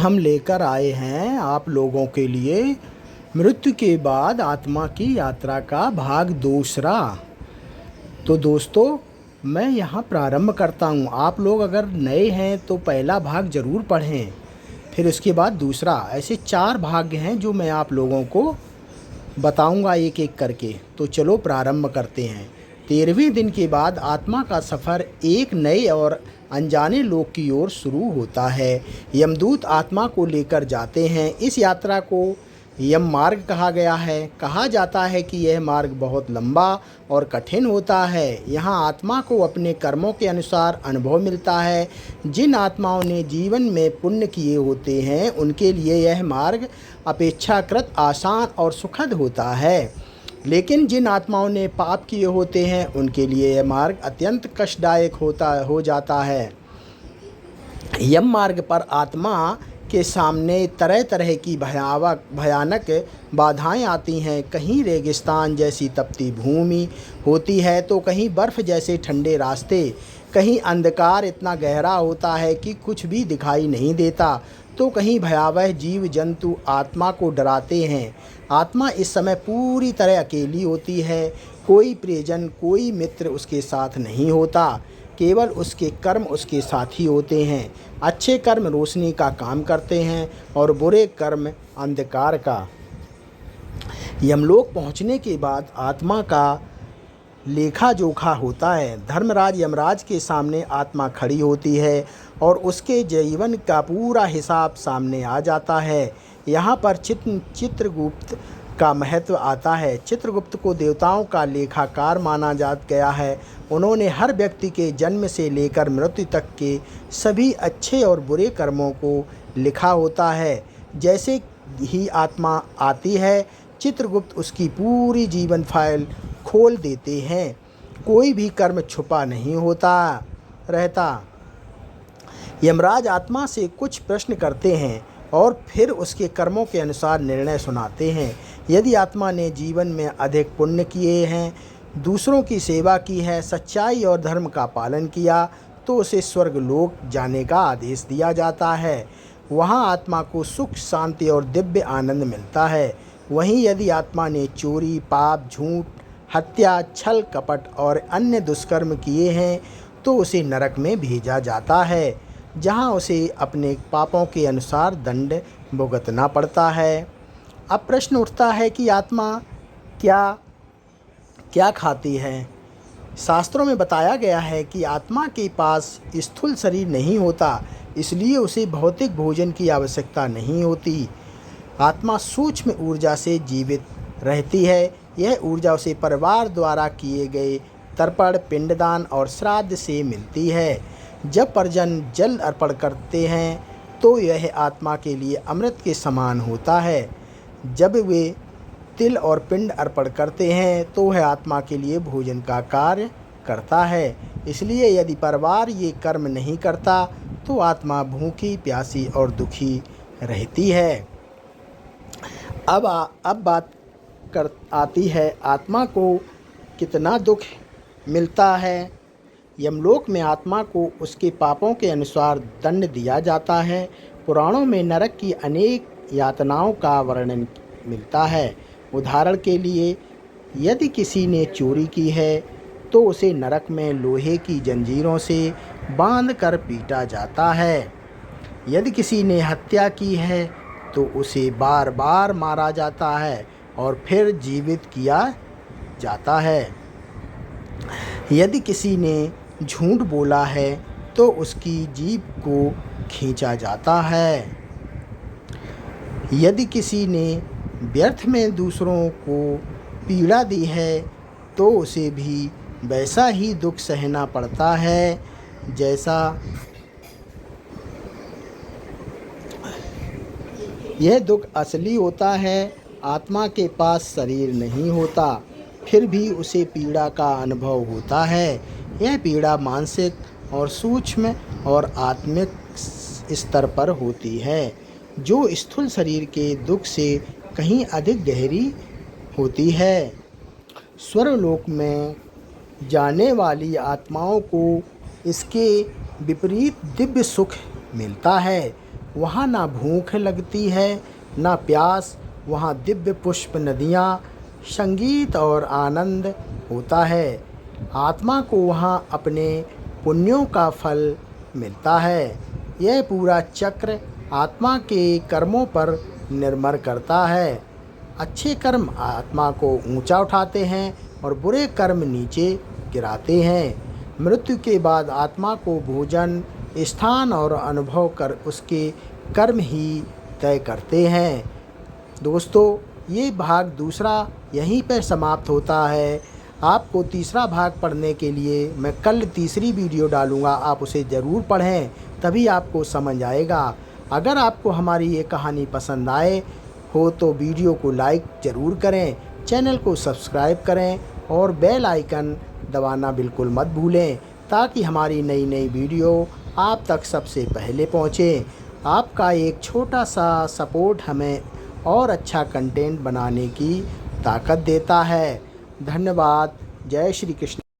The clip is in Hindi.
हम लेकर आए हैं आप लोगों के लिए मृत्यु के बाद आत्मा की यात्रा का भाग दूसरा। तो दोस्तों, मैं यहाँ प्रारंभ करता हूँ। आप लोग अगर नए हैं तो पहला भाग ज़रूर पढ़ें, फिर उसके बाद दूसरा। ऐसे 4 भाग हैं जो मैं आप लोगों को बताऊंगा एक एक करके। तो चलो प्रारंभ करते हैं। 13वें दिन के बाद आत्मा का सफ़र एक नए और अनजाने लोक की ओर शुरू होता है। यमदूत आत्मा को लेकर जाते हैं। इस यात्रा को यम मार्ग कहा गया है। कहा जाता है कि यह मार्ग बहुत लंबा और कठिन होता है। यहाँ आत्मा को अपने कर्मों के अनुसार अनुभव मिलता है। जिन आत्माओं ने जीवन में पुण्य किए होते हैं उनके लिए यह मार्ग अपेक्षाकृत आसान और सुखद होता है, लेकिन जिन आत्माओं ने पाप किए होते हैं उनके लिए यह मार्ग अत्यंत कष्टदायक हो जाता है। यम मार्ग पर आत्मा के सामने तरह तरह की भयानक बाधाएं आती हैं। कहीं रेगिस्तान जैसी तपती भूमि होती है तो कहीं बर्फ़ जैसे ठंडे रास्ते, कहीं अंधकार इतना गहरा होता है कि कुछ भी दिखाई नहीं देता, तो कहीं भयावह जीव जंतु आत्मा को डराते हैं। आत्मा इस समय पूरी तरह अकेली होती है। कोई प्रियजन, कोई मित्र उसके साथ नहीं होता। केवल उसके कर्म उसके साथी होते हैं। अच्छे कर्म रोशनी का काम करते हैं और बुरे कर्म अंधकार का। यमलोक पहुंचने के बाद आत्मा का लेखा जोखा होता है। धर्मराज यमराज के सामने आत्मा खड़ी होती है और उसके जीवन का पूरा हिसाब सामने आ जाता है। यहाँ पर चित्रगुप्त का महत्व आता है। चित्रगुप्त को देवताओं का लेखाकार माना गया है। उन्होंने हर व्यक्ति के जन्म से लेकर मृत्यु तक के सभी अच्छे और बुरे कर्मों को लिखा होता है। जैसे ही आत्मा आती है, चित्रगुप्त उसकी पूरी जीवन फाइल खोल देते हैं। कोई भी कर्म छुपा नहीं रहता। यमराज आत्मा से कुछ प्रश्न करते हैं और फिर उसके कर्मों के अनुसार निर्णय सुनाते हैं। यदि आत्मा ने जीवन में अधिक पुण्य किए हैं, दूसरों की सेवा की है, सच्चाई और धर्म का पालन किया, तो उसे स्वर्गलोक जाने का आदेश दिया जाता है। वहाँ आत्मा को सुख, शांति और दिव्य आनंद मिलता है। वहीं यदि आत्मा ने चोरी, पाप, झूठ, हत्या, छल कपट और अन्य दुष्कर्म किए हैं तो उसे नरक में भेजा जाता है, जहाँ उसे अपने पापों के अनुसार दंड भुगतना पड़ता है। अब प्रश्न उठता है कि आत्मा क्या क्या खाती है। शास्त्रों में बताया गया है कि आत्मा के पास स्थूल शरीर नहीं होता, इसलिए उसे भौतिक भोजन की आवश्यकता नहीं होती। आत्मा सूक्ष्म ऊर्जा से जीवित रहती है। यह ऊर्जा उसे परिवार द्वारा किए गए तर्पण, पिंडदान और श्राद्ध से मिलती है। जब परिजन जल अर्पण करते हैं तो यह आत्मा के लिए अमृत के समान होता है। जब वे तिल और पिंड अर्पण करते हैं तो वह आत्मा के लिए भोजन का कार्य करता है। इसलिए यदि परिवार ये कर्म नहीं करता तो आत्मा भूखी, प्यासी और दुखी रहती है। अब बात आती है आत्मा को कितना दुख मिलता है। यमलोक में आत्मा को उसके पापों के अनुसार दंड दिया जाता है। पुराणों में नरक की अनेक यातनाओं का वर्णन मिलता है। उदाहरण के लिए, यदि किसी ने चोरी की है तो उसे नरक में लोहे की जंजीरों से बांधकर पीटा जाता है। यदि किसी ने हत्या की है तो उसे बार बार मारा जाता है और फिर जीवित किया जाता है। यदि किसी ने झूठ बोला है तो उसकी जीभ को खींचा जाता है। यदि किसी ने व्यर्थ में दूसरों को पीड़ा दी है तो उसे भी वैसा ही दुख सहना पड़ता है जैसा यह दुख असली होता है। आत्मा के पास शरीर नहीं होता, फिर भी उसे पीड़ा का अनुभव होता है। यह पीड़ा मानसिक और सूक्ष्म और आत्मिक स्तर पर होती है, जो स्थूल शरीर के दुख से कहीं अधिक गहरी होती है। स्वर्गलोक में जाने वाली आत्माओं को इसके विपरीत दिव्य सुख मिलता है। वहाँ ना भूख लगती है ना प्यास। वहाँ दिव्य पुष्प नदियाँ, संगीत और आनंद होता है। आत्मा को वहाँ अपने पुण्यों का फल मिलता है। यह पूरा चक्र आत्मा के कर्मों पर निर्भर करता है। अच्छे कर्म आत्मा को ऊंचा उठाते हैं और बुरे कर्म नीचे गिराते हैं। मृत्यु के बाद आत्मा को भोजन, स्थान और अनुभव कर उसके कर्म ही तय करते हैं। दोस्तों, ये भाग दूसरा यहीं पर समाप्त होता है। आपको तीसरा भाग पढ़ने के लिए मैं कल तीसरी वीडियो डालूँगा, आप उसे ज़रूर पढ़ें, तभी आपको समझ आएगा। अगर आपको हमारी ये कहानी पसंद आए हो तो वीडियो को लाइक ज़रूर करें, चैनल को सब्सक्राइब करें और बेल आइकन दबाना बिल्कुल मत भूलें, ताकि हमारी नई नई वीडियो आप तक सबसे पहले पहुँचे। आपका एक छोटा सा सपोर्ट हमें और अच्छा कंटेंट बनाने की ताकत देता है। धन्यवाद। जय श्री कृष्ण।